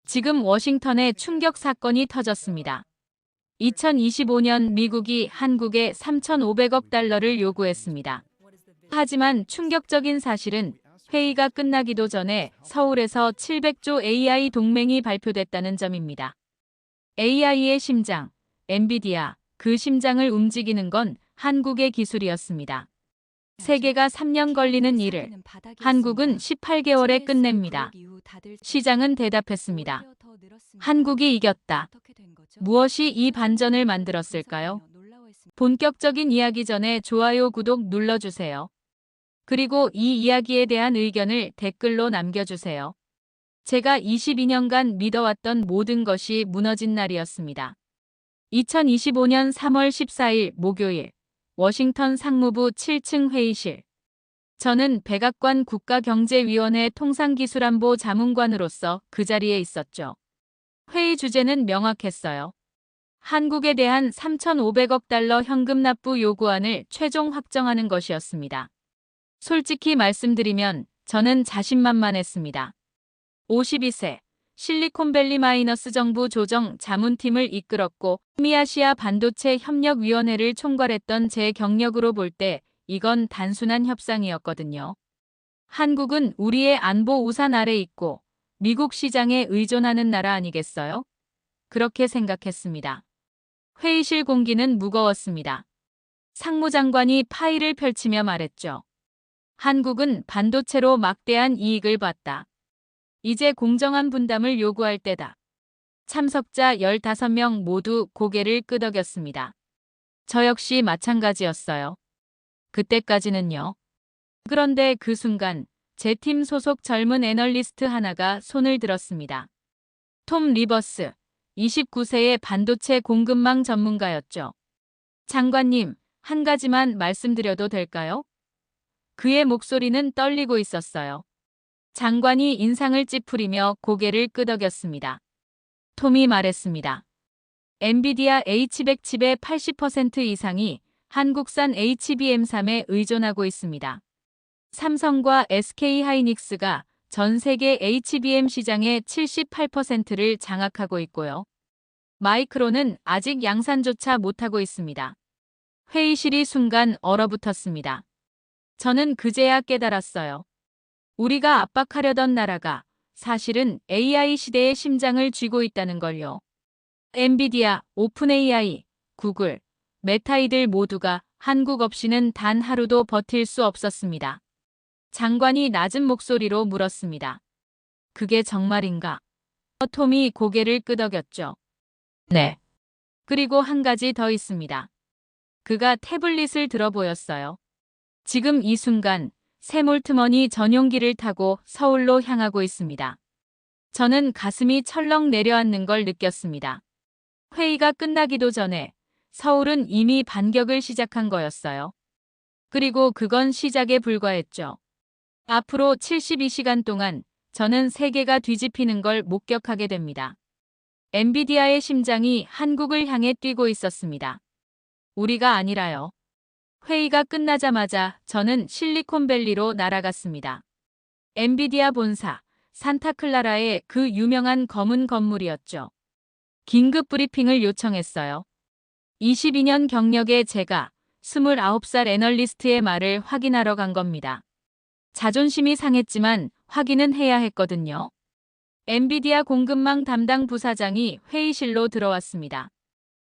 지금 워싱턴에 충격 사건이 터졌습니다. 2025년 미국이 한국에 3,500억 달러를 요구했습니다. 하지만 충격적인 사실은 회의가 끝나기도 전에 서울에서 700조 AI 동맹이 발표됐다는 점입니다. AI의 심장, 엔비디아, 그 심장을 움직이는 건 한국의 기술이었습니다. 세계가 3년 걸리는 일을 한국은 18개월에 끝냅니다. 시장은 대답했습니다. 한국이 이겼다. 무엇이 이 반전을 만들었을까요? 본격적인 이야기 전에 좋아요, 구독 눌러주세요. 그리고 이 이야기에 대한 의견을 댓글로 남겨주세요. 제가 22년간 믿어왔던 모든 것이 무너진 날이었습니다. 2025년 3월 14일 목요일 워싱턴 상무부 7층 회의실. 저는 백악관 국가경제위원회 통상기술안보 자문관으로서 그 자리에 있었죠. 회의 주제는 명확했어요. 한국에 대한 3,500억 달러 현금 납부 요구안을 최종 확정하는 것이었습니다. 솔직히 말씀드리면 저는 자신만만했습니다. 52세 실리콘밸리 마이너스 정부 조정 자문팀을 이끌었고 미아시아 반도체 협력위원회를 총괄했던 제 경력으로 볼 때 이건 단순한 협상이었거든요. 한국은 우리의 안보 우산 아래 있고 미국 시장에 의존하는 나라 아니겠어요? 그렇게 생각했습니다. 회의실 공기는 무거웠습니다. 상무장관이 파일을 펼치며 말했죠. 한국은 반도체로 막대한 이익을 봤다. 이제 공정한 분담을 요구할 때다. 참석자 15명 모두 고개를 끄덕였습니다. 저 역시 마찬가지였어요. 그때까지는요. 그런데 그 순간 제 팀 소속 젊은 애널리스트 하나가 손을 들었습니다. 톰 리버스, 29세의 반도체 공급망 전문가였죠. 장관님, 한 가지만 말씀드려도 될까요? 그의 목소리는 떨리고 있었어요. 장관이 인상을 찌푸리며 고개를 끄덕였습니다. 톰이 말했습니다. 엔비디아 H100 칩의 80% 이상이 한국산 HBM3에 의존하고 있습니다. 삼성과 SK하이닉스가 전 세계 HBM 시장의 78%를 장악하고 있고요. 마이크론은 아직 양산조차 못하고 있습니다. 회의실이 순간 얼어붙었습니다. 저는 그제야 깨달았어요. 우리가 압박하려던 나라가 사실은 AI 시대의 심장을 쥐고 있다는 걸요. 엔비디아, 오픈AI, 구글, 메타 이들 모두가 한국 없이는 단 하루도 버틸 수 없었습니다. 장관이 낮은 목소리로 물었습니다. 그게 정말인가? 톰이 고개를 끄덕였죠. 네. 그리고 한 가지 더 있습니다. 그가 태블릿을 들어 보였어요. 지금 이 순간 샘올트머니 전용기를 타고 서울로 향하고 있습니다. 저는 가슴이 철렁 내려앉는 걸 느꼈습니다. 회의가 끝나기도 전에 서울은 이미 반격을 시작한 거였어요. 그리고 그건 시작에 불과했죠. 앞으로 72시간 동안 저는 세계가 뒤집히는 걸 목격하게 됩니다. 엔비디아의 심장이 한국을 향해 뛰고 있었습니다. 우리가 아니라요. 회의가 끝나자마자 저는 실리콘밸리로 날아갔습니다. 엔비디아 본사, 산타클라라의 그 유명한 검은 건물이었죠. 긴급 브리핑을 요청했어요. 22년 경력의 제가 29살 애널리스트의 말을 확인하러 간 겁니다. 자존심이 상했지만 확인은 해야 했거든요. 엔비디아 공급망 담당 부사장이 회의실로 들어왔습니다.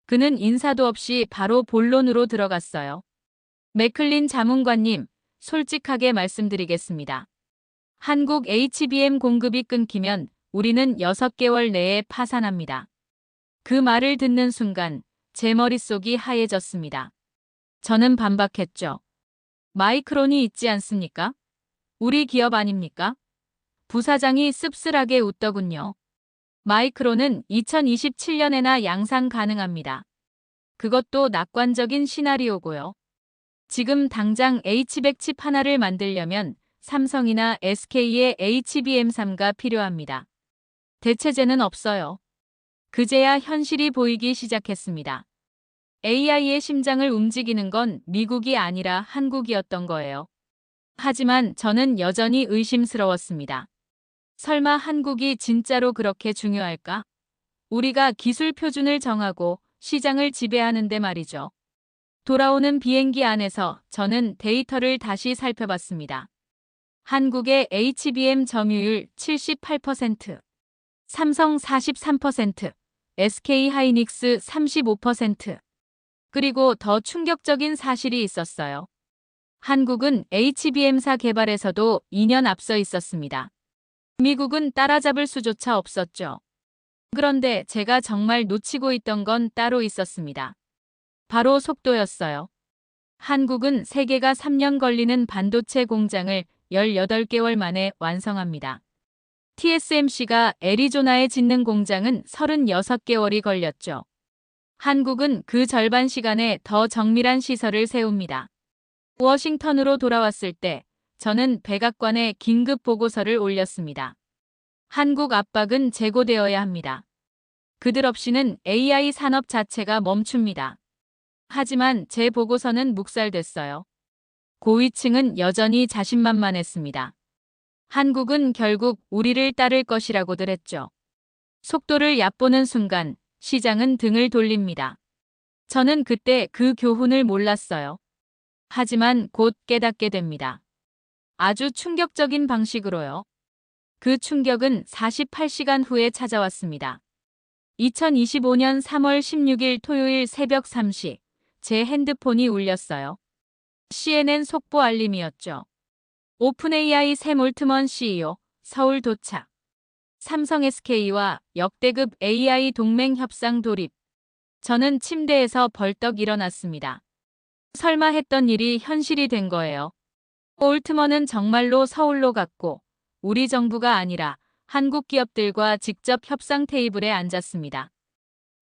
그는 인사도 없이 바로 본론으로 들어갔어요. 맥클린 자문관님, 솔직하게 말씀드리겠습니다. 한국 HBM 공급이 끊기면 우리는 6개월 내에 파산합니다. 그 말을 듣는 순간 제 머릿속이 하얘졌습니다. 저는 반박했죠. 마이크론이 있지 않습니까? 우리 기업 아닙니까? 부사장이 씁쓸하게 웃더군요. 마이크론은 2027년에나 양산 가능합니다. 그것도 낙관적인 시나리오고요. 지금 당장 H100 칩 하나를 만들려면 삼성이나 SK의 HBM3가 필요합니다. 대체제는 없어요. 그제야 현실이 보이기 시작했습니다. AI의 심장을 움직이는 건 미국이 아니라 한국이었던 거예요. 하지만 저는 여전히 의심스러웠습니다. 설마 한국이 진짜로 그렇게 중요할까? 우리가 기술 표준을 정하고 시장을 지배하는데 말이죠. 돌아오는 비행기 안에서 저는 데이터를 다시 살펴봤습니다. 한국의 HBM 점유율 78%, 삼성 43%, SK하이닉스 35%. 그리고 더 충격적인 사실이 있었어요. 한국은 HBM사 개발에서도 2년 앞서 있었습니다. 미국은 따라잡을 수조차 없었죠. 그런데 제가 정말 놓치고 있던 건 따로 있었습니다. 바로 속도였어요. 한국은 세계가 3년 걸리는 반도체 공장을 18개월 만에 완성합니다. TSMC가 애리조나에 짓는 공장은 36개월이 걸렸죠. 한국은 그 절반 시간에 더 정밀한 시설을 세웁니다. 워싱턴으로 돌아왔을 때 저는 백악관에 긴급 보고서를 올렸습니다. 한국 압박은 재고되어야 합니다. 그들 없이는 AI 산업 자체가 멈춥니다. 하지만 제 보고서는 묵살됐어요. 고위층은 여전히 자신만만했습니다. 한국은 결국 우리를 따를 것이라고들 했죠. 속도를 얕보는 순간 시장은 등을 돌립니다. 저는 그때 그 교훈을 몰랐어요. 하지만 곧 깨닫게 됩니다. 아주 충격적인 방식으로요. 그 충격은 48시간 후에 찾아왔습니다. 2025년 3월 16일 토요일 새벽 3시 제 핸드폰이 울렸어요. CNN 속보 알림이었죠. 오픈AI 샘 올트먼 CEO 서울 도착. 삼성 SK와 역대급 AI 동맹 협상 돌입. 저는 침대에서 벌떡 일어났습니다. 설마 했던 일이 현실이 된 거예요. 올트먼은 정말로 서울로 갔고 우리 정부가 아니라 한국 기업들과 직접 협상 테이블에 앉았습니다.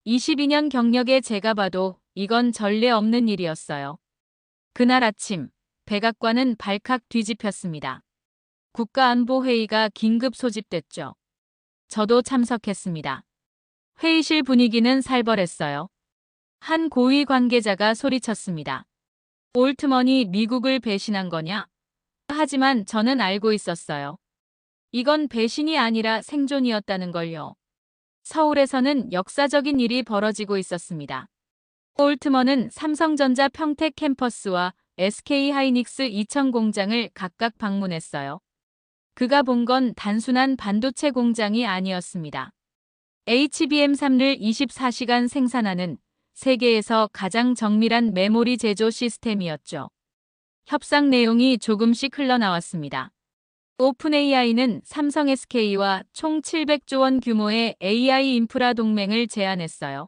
22년 경력의 제가 봐도 이건 전례 없는 일이었어요. 그날 아침 백악관은 발칵 뒤집혔습니다. 국가안보회의가 긴급 소집됐죠. 저도 참석했습니다. 회의실 분위기는 살벌했어요. 한 고위 관계자가 소리쳤습니다. 올트먼이 미국을 배신한 거냐? 하지만 저는 알고 있었어요. 이건 배신이 아니라 생존이었다는 걸요. 서울에서는 역사적인 일이 벌어지고 있었습니다. 올트먼은 삼성전자 평택 캠퍼스와 SK하이닉스 이천 공장을 각각 방문했어요. 그가 본 건 단순한 반도체 공장이 아니었습니다. HBM3를 24시간 생산하는 세계에서 가장 정밀한 메모리 제조 시스템이었죠. 협상 내용이 조금씩 흘러나왔습니다. 오픈AI는 삼성 SK와 총 700조 원 규모의 AI 인프라 동맹을 제안했어요.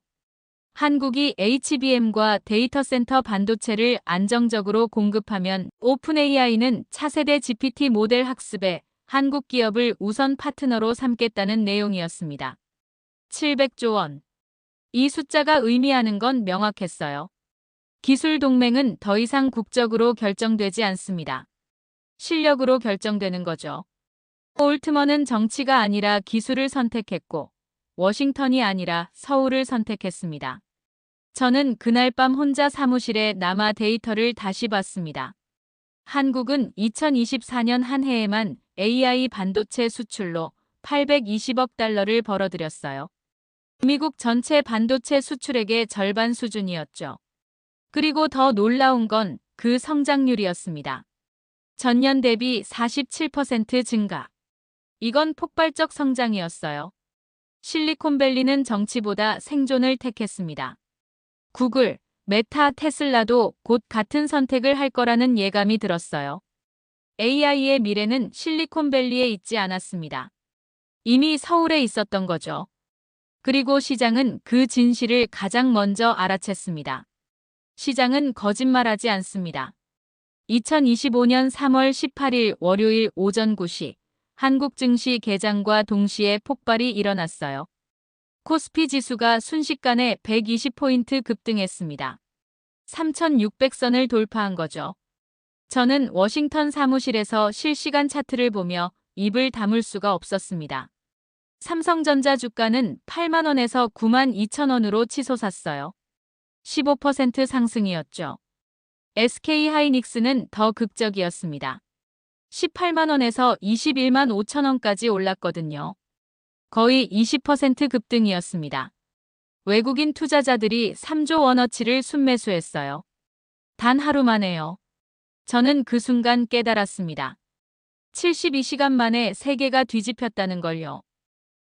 한국이 HBM과 데이터 센터 반도체를 안정적으로 공급하면 오픈AI는 차세대 GPT 모델 학습에 한국 기업을 우선 파트너로 삼겠다는 내용이었습니다. 700조 원. 이 숫자가 의미하는 건 명확했어요. 기술 동맹은 더 이상 국적으로 결정되지 않습니다. 실력으로 결정되는 거죠. 올트먼은 정치가 아니라 기술을 선택했고 워싱턴이 아니라 서울을 선택했습니다. 저는 그날 밤 혼자 사무실에 남아 데이터를 다시 봤습니다. 한국은 2024년 한 해에만 AI 반도체 수출로 820억 달러를 벌어들였어요. 미국 전체 반도체 수출액의 절반 수준이었죠. 그리고 더 놀라운 건 그 성장률이었습니다. 전년 대비 47% 증가. 이건 폭발적 성장이었어요. 실리콘밸리는 정치보다 생존을 택했습니다. 구글, 메타, 테슬라도 곧 같은 선택을 할 거라는 예감이 들었어요. AI의 미래는 실리콘밸리에 있지 않았습니다. 이미 서울에 있었던 거죠. 그리고 시장은 그 진실을 가장 먼저 알아챘습니다. 시장은 거짓말하지 않습니다. 2025년 3월 18일 월요일 오전 9시 한국 증시 개장과 동시에 폭발이 일어났어요. 코스피 지수가 순식간에 120포인트 급등했습니다. 3,600선을 돌파한 거죠. 저는 워싱턴 사무실에서 실시간 차트를 보며 입을 다물 수가 없었습니다. 삼성전자 주가는 8만 원에서 9만 2천 원으로 치솟았어요. 15% 상승이었죠. SK하이닉스는 더 극적이었습니다. 18만 원에서 21만 5천 원까지 올랐거든요. 거의 20% 급등이었습니다. 외국인 투자자들이 3조 원어치를 순매수했어요. 단 하루 만에요. 저는 그 순간 깨달았습니다. 72시간 만에 세계가 뒤집혔다는 걸요.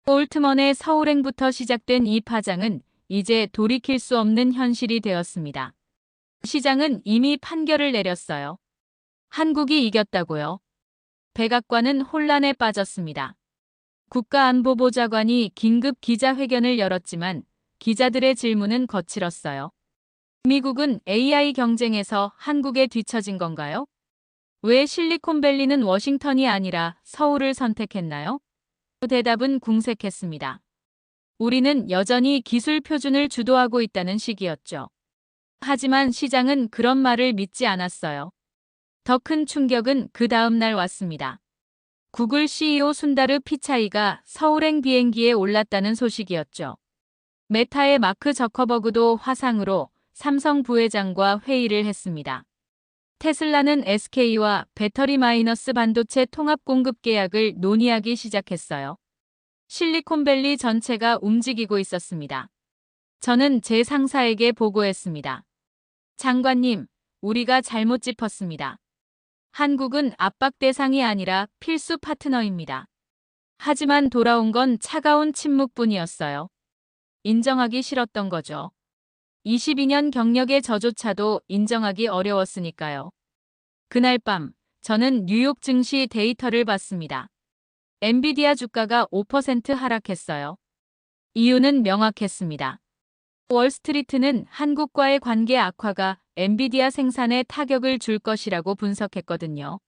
올트먼의 서울행부터 시작된 이 파장은 이제 돌이킬 수 없는 현실이 되었습니다. 시장은 이미 판결을 내렸어요. 한국이 이겼다고요. 백악관은 혼란에 빠졌습니다. 국가안보보좌관이 긴급 기자회견을 열었지만 기자들의 질문은 거칠었어요. 미국은 AI 경쟁에서 한국에 뒤처진 건가요? 왜 실리콘밸리는 워싱턴이 아니라 서울을 선택했나요? 대답은 궁색했습니다. 우리는 여전히 기술 표준을 주도하고 있다는 식이었죠. 하지만 시장은 그런 말을 믿지 않았어요. 더 큰 충격은 그 다음 날 왔습니다. 구글 CEO 순다르 피차이가 서울행 비행기에 올랐다는 소식이었죠. 메타의 마크 저커버그도 화상으로 삼성 부회장과 회의를 했습니다. 테슬라는 SK와 배터리 마이너스 반도체 통합 공급 계약을 논의하기 시작했어요. 실리콘밸리 전체가 움직이고 있었습니다. 저는 제 상사에게 보고했습니다. 장관님, 우리가 잘못 짚었습니다. 한국은 압박 대상이 아니라 필수 파트너입니다. 하지만 돌아온 건 차가운 침묵뿐이었어요. 인정하기 싫었던 거죠. 22년 경력의 저조차도 인정하기 어려웠으니까요. 그날 밤, 저는 뉴욕 증시 데이터를 봤습니다. 엔비디아 주가가 5% 하락했어요. 이유는 명확했습니다. 월스트리트는 한국과의 관계 악화가 엔비디아 생산에 타격을 줄 것이라고 분석했거든요.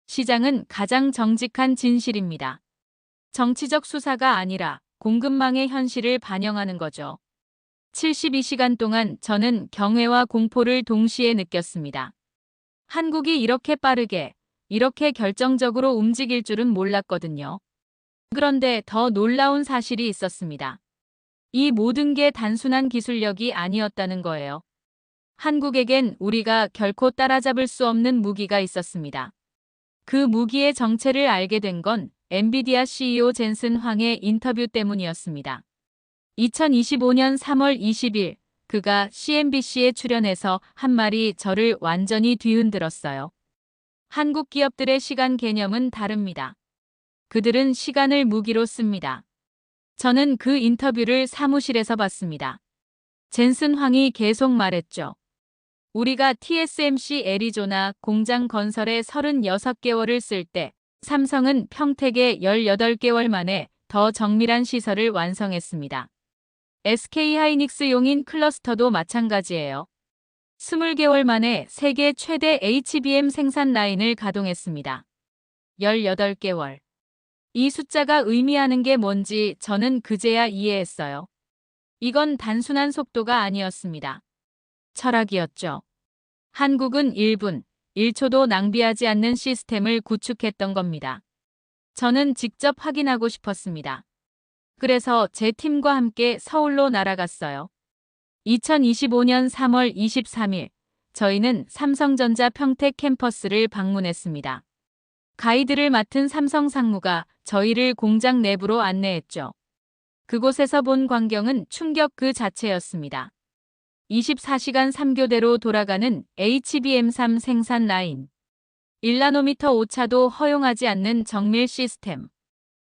시장은 가장 정직한 진실입니다. 정치적 수사가 아니라 공급망의 현실을 반영하는 거죠. 72시간 동안 저는 경외와 공포를 동시에 느꼈습니다. 한국이 이렇게 빠르게, 이렇게 결정적으로 움직일 줄은 몰랐거든요. 그런데 더 놀라운 사실이 있었습니다. 이 모든 게 단순한 기술력이 아니었다는 거예요. 한국에겐 우리가 결코 따라잡을 수 없는 무기가 있었습니다. 그 무기의 정체를 알게 된 건 엔비디아 CEO 젠슨 황의 인터뷰 때문이었습니다. 2025년 3월 20일 그가 CNBC에 출연해서 한 말이 저를 완전히 뒤흔들었어요. 한국 기업들의 시간 개념은 다릅니다. 그들은 시간을 무기로 씁니다. 저는 그 인터뷰를 사무실에서 봤습니다. 젠슨 황이 계속 말했죠. 우리가 TSMC 애리조나 공장 건설에 36개월을 쓸 때 삼성은 평택에 18개월 만에 더 정밀한 시설을 완성했습니다. SK하이닉스 용인 클러스터도 마찬가지예요. 20개월 만에 세계 최대 HBM 생산 라인을 가동했습니다. 18개월. 이 숫자가 의미하는 게 뭔지 저는 그제야 이해했어요. 이건 단순한 속도가 아니었습니다. 철학이었죠. 한국은 1분, 1초도 낭비하지 않는 시스템을 구축했던 겁니다. 저는 직접 확인하고 싶었습니다. 그래서 제 팀과 함께 서울로 날아갔어요. 2025년 3월 23일, 저희는 삼성전자 평택 캠퍼스를 방문했습니다. 가이드를 맡은 삼성 상무가 저희를 공장 내부로 안내했죠. 그곳에서 본 광경은 충격 그 자체였습니다. 24시간 3교대로 돌아가는 HBM3 생산 라인. 1나노미터 오차도 허용하지 않는 정밀 시스템.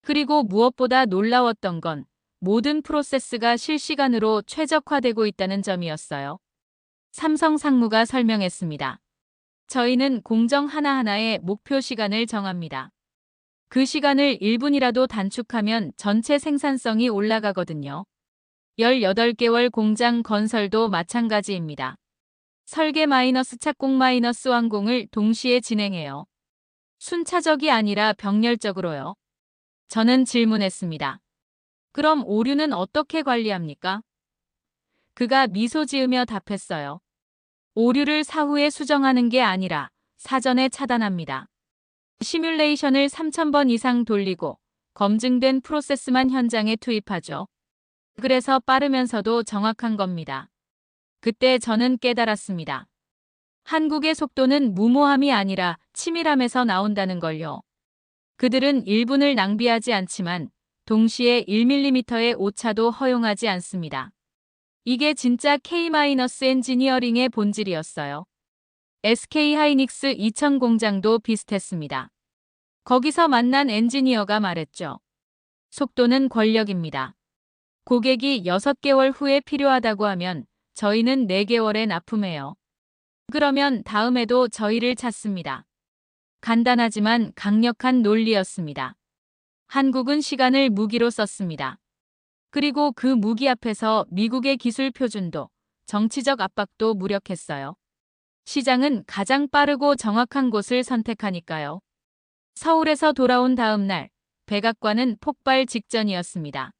그리고 무엇보다 놀라웠던 건 모든 프로세스가 실시간으로 최적화되고 있다는 점이었어요. 삼성 상무가 설명했습니다. 저희는 공정 하나하나의 목표 시간을 정합니다. 그 시간을 1분이라도 단축하면 전체 생산성이 올라가거든요. 18개월 공장 건설도 마찬가지입니다. 설계 마이너스 착공 마이너스 완공을 동시에 진행해요. 순차적이 아니라 병렬적으로요. 저는 질문했습니다. 그럼 오류는 어떻게 관리합니까? 그가 미소 지으며 답했어요. 오류를 사후에 수정하는 게 아니라 사전에 차단합니다. 시뮬레이션을 3,000번 이상 돌리고 검증된 프로세스만 현장에 투입하죠. 그래서 빠르면서도 정확한 겁니다. 그때 저는 깨달았습니다. 한국의 속도는 무모함이 아니라 치밀함에서 나온다는 걸요. 그들은 1분을 낭비하지 않지만 동시에 1mm의 오차도 허용하지 않습니다. 이게 진짜 K-엔지니어링의 본질이었어요. SK 하이닉스 이천 공장도 비슷했습니다. 거기서 만난 엔지니어가 말했죠. 속도는 권력입니다. 고객이 6개월 후에 필요하다고 하면 저희는 4개월에 납품해요. 그러면 다음에도 저희를 찾습니다. 간단하지만 강력한 논리였습니다. 한국은 시간을 무기로 썼습니다. 그리고 그 무기 앞에서 미국의 기술 표준도, 정치적 압박도 무력했어요. 시장은 가장 빠르고 정확한 곳을 선택하니까요. 서울에서 돌아온 다음 날, 백악관은 폭발 직전이었습니다.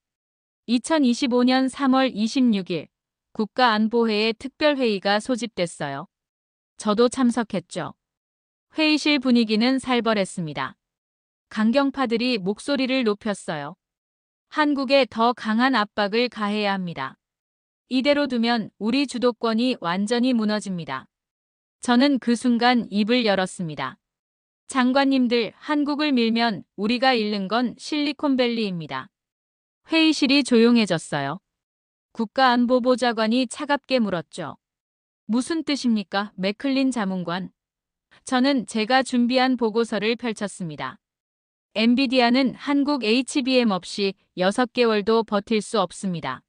2025년 3월 26일, 국가안보회의 특별회의가 소집됐어요. 저도 참석했죠. 회의실 분위기는 살벌했습니다. 강경파들이 목소리를 높였어요. 한국에 더 강한 압박을 가해야 합니다. 이대로 두면 우리 주도권이 완전히 무너집니다. 저는 그 순간 입을 열었습니다. 장관님들, 한국을 밀면 우리가 잃는 건 실리콘밸리입니다. 회의실이 조용해졌어요. 국가안보보좌관이 차갑게 물었죠. 무슨 뜻입니까, 맥클린 자문관? 저는 제가 준비한 보고서를 펼쳤습니다. 엔비디아는 한국 HBM 없이 6개월도 버틸 수 없습니다.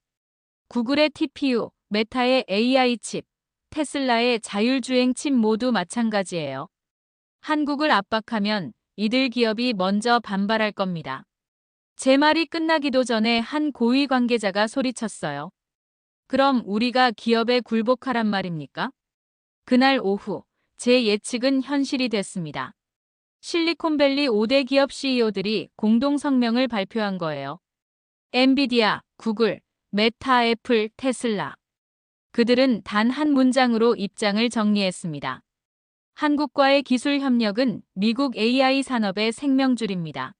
구글의 TPU, 메타의 AI 칩, 테슬라의 자율주행 칩 모두 마찬가지예요. 한국을 압박하면 이들 기업이 먼저 반발할 겁니다. 제 말이 끝나기도 전에 한 고위 관계자가 소리쳤어요. 그럼 우리가 기업에 굴복하란 말입니까? 그날 오후, 제 예측은 현실이 됐습니다. 실리콘밸리 5대 기업 CEO들이 공동 성명을 발표한 거예요. 엔비디아, 구글, 메타, 애플, 테슬라. 그들은 단 한 문장으로 입장을 정리했습니다. 한국과의 기술 협력은 미국 AI 산업의 생명줄입니다.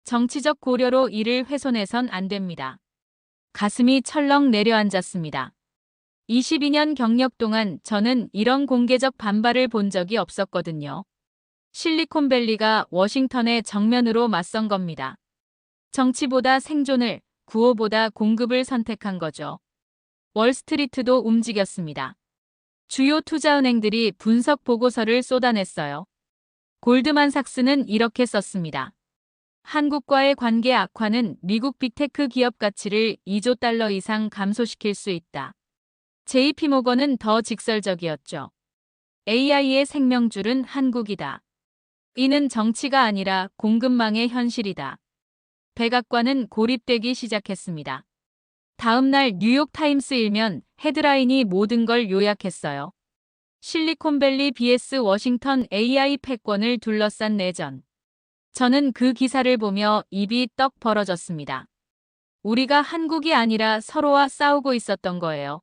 정치적 고려로 이를 훼손해선 안 됩니다. 가슴이 철렁 내려앉았습니다. 22년 경력 동안 저는 이런 공개적 반발을 본 적이 없었거든요. 실리콘밸리가 워싱턴에 정면으로 맞선 겁니다. 정치보다 생존을, 구호보다 공급을 선택한 거죠. 월스트리트도 움직였습니다. 주요 투자은행들이 분석 보고서를 쏟아냈어요. 골드만삭스는 이렇게 썼습니다. 한국과의 관계 악화는 미국 빅테크 기업 가치를 2조 달러 이상 감소시킬 수 있다. JP모건은 더 직설적이었죠. AI의 생명줄은 한국이다. 이는 정치가 아니라 공급망의 현실이다. 백악관은 고립되기 시작했습니다. 다음 날 뉴욕타임스 일면 헤드라인이 모든 걸 요약했어요. 실리콘밸리 vs 워싱턴 AI 패권을 둘러싼 내전. 저는 그 기사를 보며 입이 떡 벌어졌습니다. 우리가 한국이 아니라 서로와 싸우고 있었던 거예요.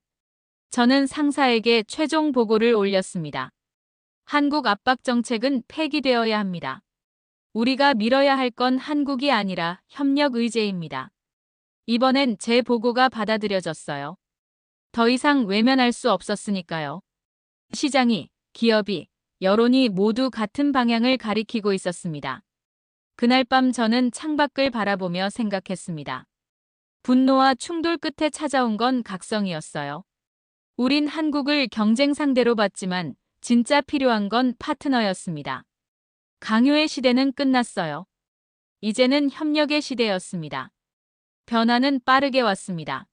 저는 상사에게 최종 보고를 올렸습니다. 한국 압박 정책은 폐기되어야 합니다. 우리가 밀어야 할 건 한국이 아니라 협력 의제입니다. 이번엔 제 보고가 받아들여졌어요. 더 이상 외면할 수 없었으니까요. 시장이, 기업이, 여론이 모두 같은 방향을 가리키고 있었습니다. 그날 밤 저는 창밖을 바라보며 생각했습니다. 분노와 충돌 끝에 찾아온 건 각성이었어요. 우린 한국을 경쟁 상대로 봤지만 진짜 필요한 건 파트너였습니다. 강요의 시대는 끝났어요. 이제는 협력의 시대였습니다. 변화는 빠르게 왔습니다.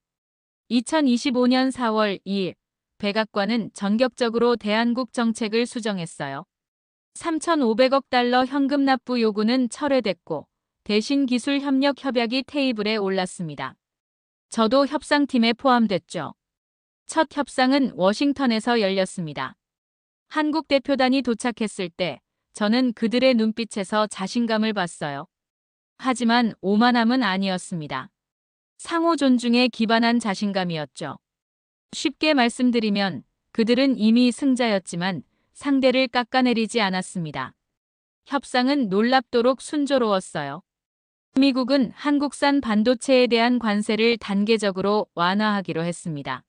2025년 4월 2일, 백악관은 전격적으로 대한국 정책을 수정했어요. 3,500억 달러 현금 납부 요구는 철회됐고 대신 기술 협력 협약이 테이블에 올랐습니다. 저도 협상팀에 포함됐죠. 첫 협상은 워싱턴에서 열렸습니다. 한국 대표단이 도착했을 때 저는 그들의 눈빛에서 자신감을 봤어요. 하지만 오만함은 아니었습니다. 상호 존중에 기반한 자신감이었죠. 쉽게 말씀드리면 그들은 이미 승자였지만 상대를 깎아내리지 않았습니다. 협상은 놀랍도록 순조로웠어요. 미국은 한국산 반도체에 대한 관세를 단계적으로 완화하기로 했습니다.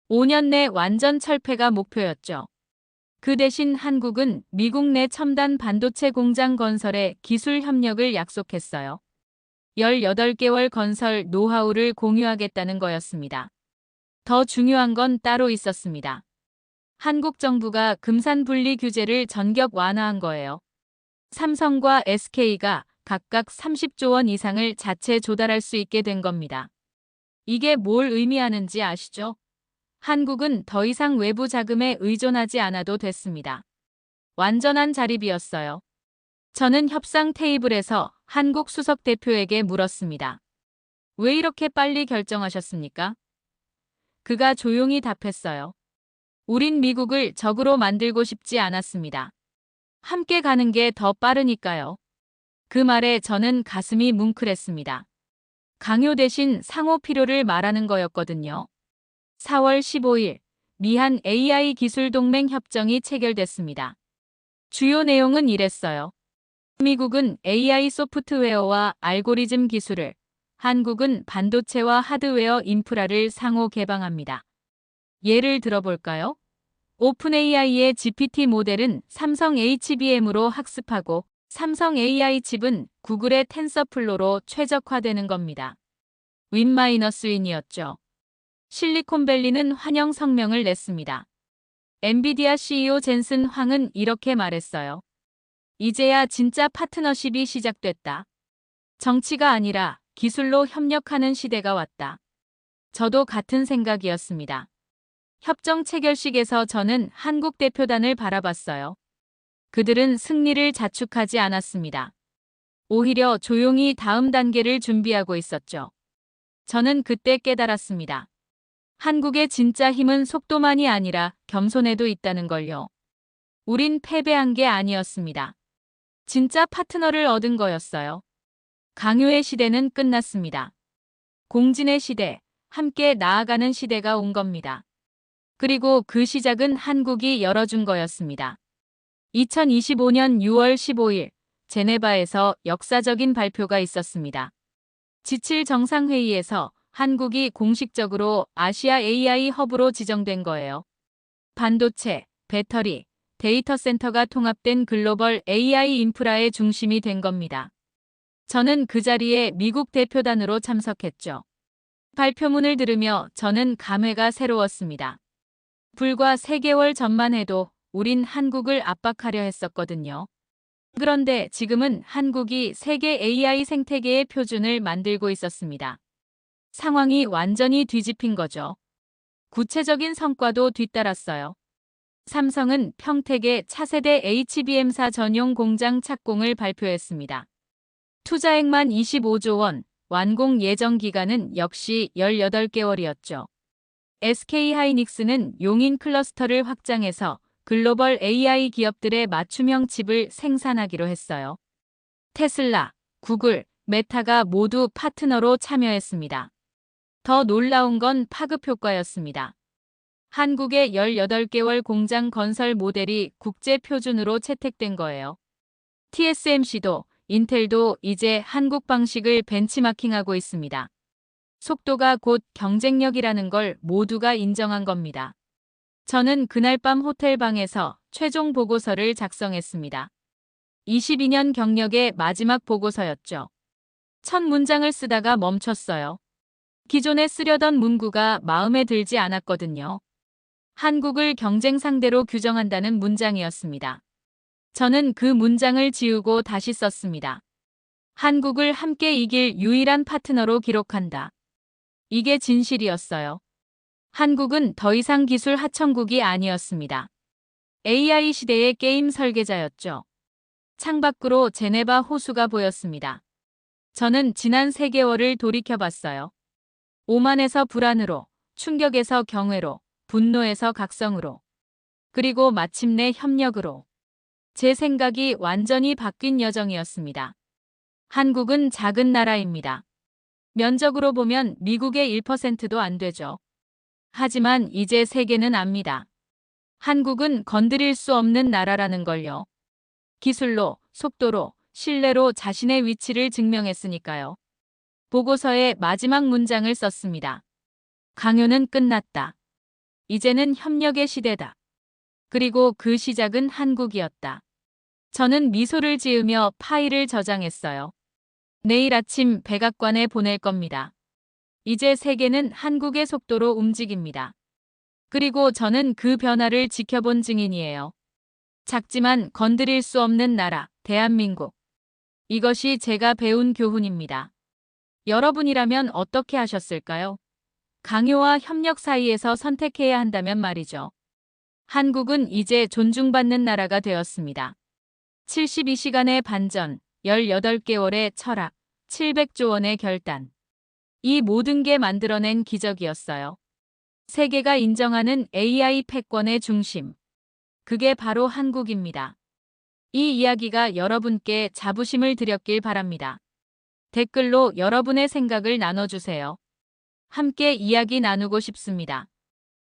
5년 내 완전 철폐가 목표였죠. 그 대신 한국은 미국 내 첨단 반도체 공장 건설에 기술 협력을 약속했어요. 18개월 건설 노하우를 공유하겠다는 거였습니다. 더 중요한 건 따로 있었습니다. 한국 정부가 금산 분리 규제를 전격 완화한 거예요. 삼성과 SK가 각각 30조 원 이상을 자체 조달할 수 있게 된 겁니다. 이게 뭘 의미하는지 아시죠? 한국은 더 이상 외부 자금에 의존하지 않아도 됐습니다. 완전한 자립이었어요. 저는 협상 테이블에서 한국 수석 대표에게 물었습니다. 왜 이렇게 빨리 결정하셨습니까? 그가 조용히 답했어요. 우린 미국을 적으로 만들고 싶지 않았습니다. 함께 가는 게 더 빠르니까요. 그 말에 저는 가슴이 뭉클했습니다. 강요 대신 상호 필요를 말하는 거였거든요. 4월 15일, 미한 AI 기술 동맹 협정이 체결됐습니다. 주요 내용은 이랬어요. 미국은 AI 소프트웨어와 알고리즘 기술을, 한국은 반도체와 하드웨어 인프라를 상호 개방합니다. 예를 들어볼까요? 오픈 AI의 GPT 모델은 삼성 HBM으로 학습하고 삼성 AI 칩은 구글의 텐서플로로 최적화되는 겁니다. 윈-윈이었죠. 실리콘밸리는 환영 성명을 냈습니다. 엔비디아 CEO 젠슨 황은 이렇게 말했어요. 이제야 진짜 파트너십이 시작됐다. 정치가 아니라 기술로 협력하는 시대가 왔다. 저도 같은 생각이었습니다. 협정 체결식에서 저는 한국 대표단을 바라봤어요. 그들은 승리를 자축하지 않았습니다. 오히려 조용히 다음 단계를 준비하고 있었죠. 저는 그때 깨달았습니다. 한국의 진짜 힘은 속도만이 아니라 겸손에도 있다는 걸요. 우린 패배한 게 아니었습니다. 진짜 파트너를 얻은 거였어요. 강요의 시대는 끝났습니다. 공진의 시대, 함께 나아가는 시대가 온 겁니다. 그리고 그 시작은 한국이 열어준 거였습니다. 2025년 6월 15일, 제네바에서 역사적인 발표가 있었습니다. G7 정상회의에서 한국이 공식적으로 아시아 AI 허브로 지정된 거예요. 반도체, 배터리, 데이터 센터가 통합된 글로벌 AI 인프라의 중심이 된 겁니다. 저는 그 자리에 미국 대표단으로 참석했죠. 발표문을 들으며 저는 감회가 새로웠습니다. 불과 3개월 전만 해도 우린 한국을 압박하려 했었거든요. 그런데 지금은 한국이 세계 AI 생태계의 표준을 만들고 있었습니다. 상황이 완전히 뒤집힌 거죠. 구체적인 성과도 뒤따랐어요. 삼성은 평택에 차세대 HBM사 전용 공장 착공을 발표했습니다. 투자액만 25조 원, 완공 예정 기간은 역시 18개월이었죠. SK하이닉스는 용인 클러스터를 확장해서 글로벌 AI 기업들의 맞춤형 칩을 생산하기로 했어요. 테슬라, 구글, 메타가 모두 파트너로 참여했습니다. 더 놀라운 건 파급 효과였습니다. 한국의 18개월 공장 건설 모델이 국제 표준으로 채택된 거예요. TSMC도 인텔도 이제 한국 방식을 벤치마킹하고 있습니다. 속도가 곧 경쟁력이라는 걸 모두가 인정한 겁니다. 저는 그날 밤 호텔 방에서 최종 보고서를 작성했습니다. 22년 경력의 마지막 보고서였죠. 첫 문장을 쓰다가 멈췄어요. 기존에 쓰려던 문구가 마음에 들지 않았거든요. 한국을 경쟁 상대로 규정한다는 문장이었습니다. 저는 그 문장을 지우고 다시 썼습니다. 한국을 함께 이길 유일한 파트너로 기록한다. 이게 진실이었어요. 한국은 더 이상 기술 하청국이 아니었습니다. AI 시대의 게임 설계자였죠. 창밖으로 제네바 호수가 보였습니다. 저는 지난 3개월을 돌이켜봤어요. 오만에서 불안으로, 충격에서 경외로, 분노에서 각성으로, 그리고 마침내 협력으로. 제 생각이 완전히 바뀐 여정이었습니다. 한국은 작은 나라입니다. 면적으로 보면 미국의 1%도 안 되죠. 하지만 이제 세계는 압니다. 한국은 건드릴 수 없는 나라라는 걸요. 기술로, 속도로, 신뢰로 자신의 위치를 증명했으니까요. 보고서의 마지막 문장을 썼습니다. 강요는 끝났다. 이제는 협력의 시대다. 그리고 그 시작은 한국이었다. 저는 미소를 지으며 파일을 저장했어요. 내일 아침 백악관에 보낼 겁니다. 이제 세계는 한국의 속도로 움직입니다. 그리고 저는 그 변화를 지켜본 증인이에요. 작지만 건드릴 수 없는 나라, 대한민국. 이것이 제가 배운 교훈입니다. 여러분이라면 어떻게 하셨을까요? 강요와 협력 사이에서 선택해야 한다면 말이죠. 한국은 이제 존중받는 나라가 되었습니다. 72시간의 반전, 18개월의 철학, 700조 원의 결단. 이 모든 게 만들어낸 기적이었어요. 세계가 인정하는 AI 패권의 중심. 그게 바로 한국입니다. 이 이야기가 여러분께 자부심을 드렸길 바랍니다. 댓글로 여러분의 생각을 나눠주세요. 함께 이야기 나누고 싶습니다.